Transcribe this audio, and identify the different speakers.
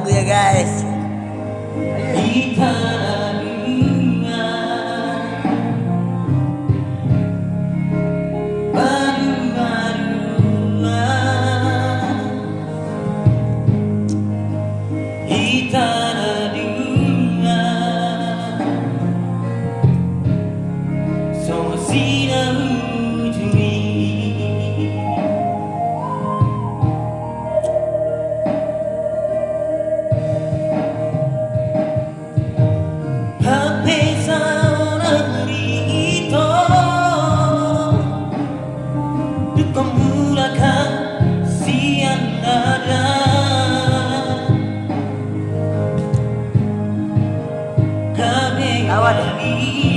Speaker 1: lagu ya guys.
Speaker 2: Di tanah dunia berdua-dua, di tanah dunia semua sinar ujui. Mulakan siang nada kami lagi